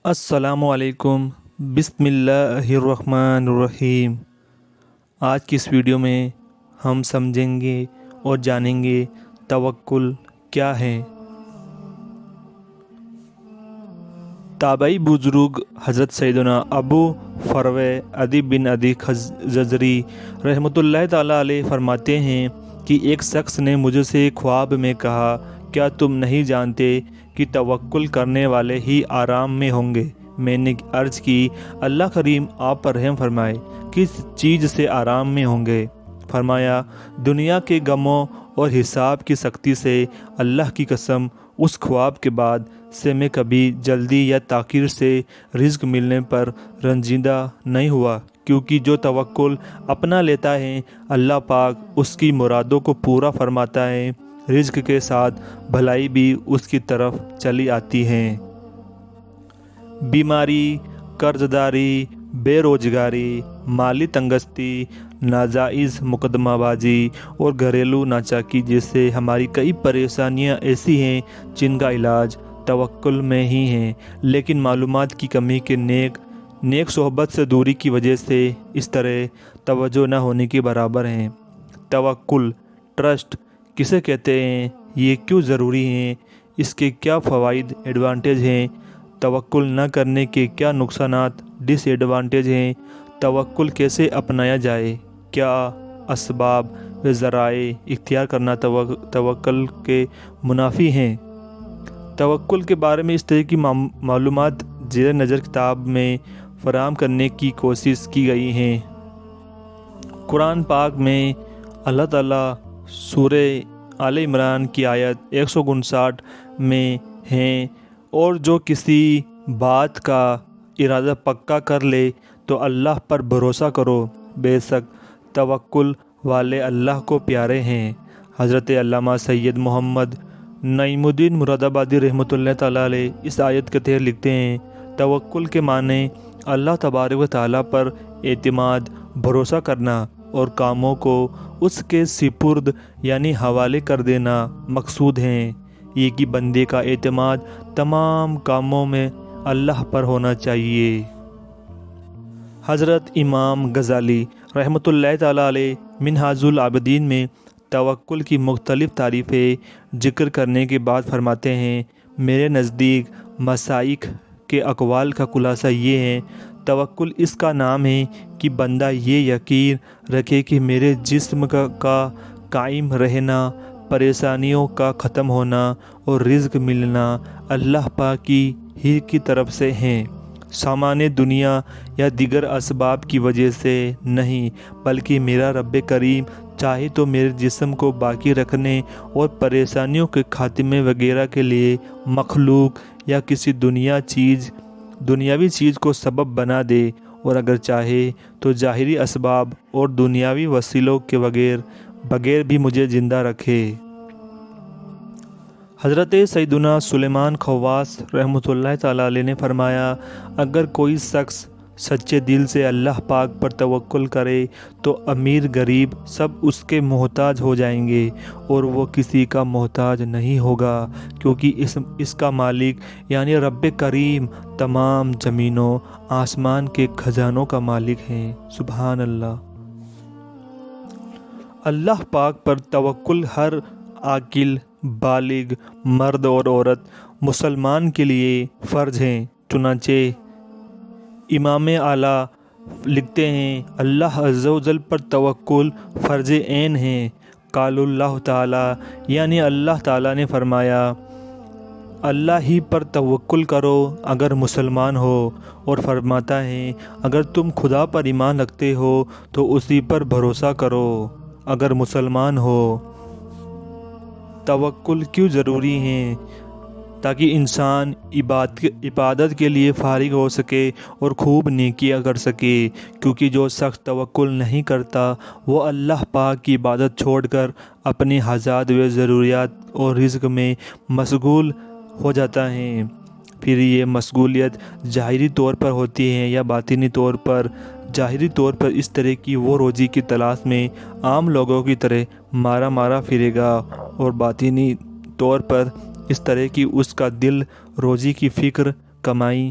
السلام علیکم۔ بسم اللہ الرحمن الرحیم۔ آج کی اس ویڈیو میں ہم سمجھیں گے اور جانیں گے توکل کیا ہے۔ تابعی بزرگ حضرت سیدنا ابو فروہ عدی بن عدی خزرجی رحمۃ اللہ تعالیٰ علیہ فرماتے ہیں کہ ایک شخص نے مجھ سے خواب میں کہا، کیا تم نہیں جانتے کہ توکل کرنے والے ہی آرام میں ہوں گے؟ میں نے عرض کی، اللہ کریم آپ پر رحم فرمائے، کس چیز سے آرام میں ہوں گے؟ فرمایا، دنیا کے غموں اور حساب کی سختی سے۔ اللہ کی قسم، اس خواب کے بعد سے میں کبھی جلدی یا تاخیر سے رزق ملنے پر رنجیدہ نہیں ہوا، کیونکہ جو توکل اپنا لیتا ہے اللہ پاک اس کی مرادوں کو پورا فرماتا ہے۔ رزق کے ساتھ بھلائی بھی اس کی طرف چلی آتی ہے۔ بیماری، قرض داری، بے روزگاری، مالی تنگستی، ناجائز مقدمہ بازی اور گھریلو ناچاکی جیسے ہماری کئی پریشانیاں ایسی ہیں جن کا علاج توکل میں ہی ہے، لیکن معلومات کی کمی کے نیک صحبت سے دوری کی وجہ سے اس طرح توجہ نہ ہونے کے برابر ہیں۔ توکل، ٹرسٹ کسے کہتے ہیں؟ یہ کیوں ضروری ہیں؟ اس کے کیا فوائد ایڈوانٹیج ہیں؟ توکل نہ کرنے کے کیا نقصانات ڈس ایڈوانٹیج ہیں؟ توکل کیسے اپنایا جائے؟ کیا اسباب و ذرائع اختیار کرنا توکل کے منافی ہیں؟ توکل کے بارے میں اس طرح کی معلومات زیر نظر کتاب میں فراہم کرنے کی کوشش کی گئی ہیں۔ قرآن پاک میں اللہ تعالیٰ سورہ آل عمران کی آیت 159 میں ہیں، اور جو کسی بات کا ارادہ پکا کر لے تو اللہ پر بھروسہ کرو، بے شک توکل والے اللہ کو پیارے ہیں۔ حضرت علامہ سید محمد نعیم الدین مرادآبادی رحمۃ اللہ تعالیٰ علیہ اس آیت کے تحت لکھتے ہیں، توکل کے معنی اللہ تبارک و تعالیٰ پر اعتماد، بھروسہ کرنا اور کاموں کو اس کے سپرد یعنی حوالے کر دینا مقصود ہیں۔ یہ کہ بندے کا اعتماد تمام کاموں میں اللہ پر ہونا چاہیے۔ حضرت امام غزالی رحمۃ اللہ تعالیٰ علیہ منہاج العابدین میں توکل کی مختلف تعریفیں ذکر کرنے کے بعد فرماتے ہیں، میرے نزدیک مشائخ کے اقوال کا خلاصہ یہ ہے، توکل اس کا نام ہے کہ بندہ یہ یقین رکھے کہ میرے جسم کا قائم رہنا، پریشانیوں کا ختم ہونا اور رزق ملنا اللہ پاک ہی کی طرف سے ہیں، سامان دنیا یا دیگر اسباب کی وجہ سے نہیں، بلکہ میرا رب کریم چاہے تو میرے جسم کو باقی رکھنے اور پریشانیوں کے خاتمے وغیرہ کے لیے مخلوق یا کسی دنیاوی چیز کو سبب بنا دے، اور اگر چاہے تو ظاہری اسباب اور دنیاوی وسیلوں کے بغیر بھی مجھے زندہ رکھے۔ حضرت سیدنا سلیمان خواص رحمۃ اللہ تعالیٰ علیہ نے فرمایا، اگر کوئی شخص سچے دل سے اللہ پاک پر توکل کرے تو امیر غریب سب اس کے محتاج ہو جائیں گے اور وہ کسی کا محتاج نہیں ہوگا، کیونکہ اس کا مالک یعنی رب کریم تمام زمینوں آسمان کے خزانوں کا مالک ہے۔ سبحان اللہ۔ اللہ پاک پر توکل ہر عاقل، بالغ مرد اور عورت مسلمان کے لیے فرض ہے۔ چنانچہ امام اعلیٰ لکھتے ہیں، اللہ عز و جل پر توکل فرض عین ہے۔ قال اللہ تعالیٰ، یعنی اللہ تعالیٰ نے فرمایا، اللہ ہی پر توکل کرو اگر مسلمان ہو، اور فرماتا ہے اگر تم خدا پر ایمان رکھتے ہو تو اسی پر بھروسہ کرو اگر مسلمان ہو۔ توکل کیوں ضروری ہے؟ تاکہ انسان عبادت کے لیے فارغ ہو سکے اور خوب نیکیاں کر سکے، کیونکہ جو شخص توکل نہیں کرتا وہ اللہ پاک کی عبادت چھوڑ کر اپنی حاجات و ضروریات اور رزق میں مشغول ہو جاتا ہے۔ پھر یہ مشغولیت ظاہری طور پر ہوتی ہے یا باطنی طور پر۔ ظاہری طور پر اس طرح کی وہ روزی کی تلاش میں عام لوگوں کی طرح مارا پھرے گا، اور باطنی طور پر اس طرح کی اس کا دل روزی کی فکر، کمائی،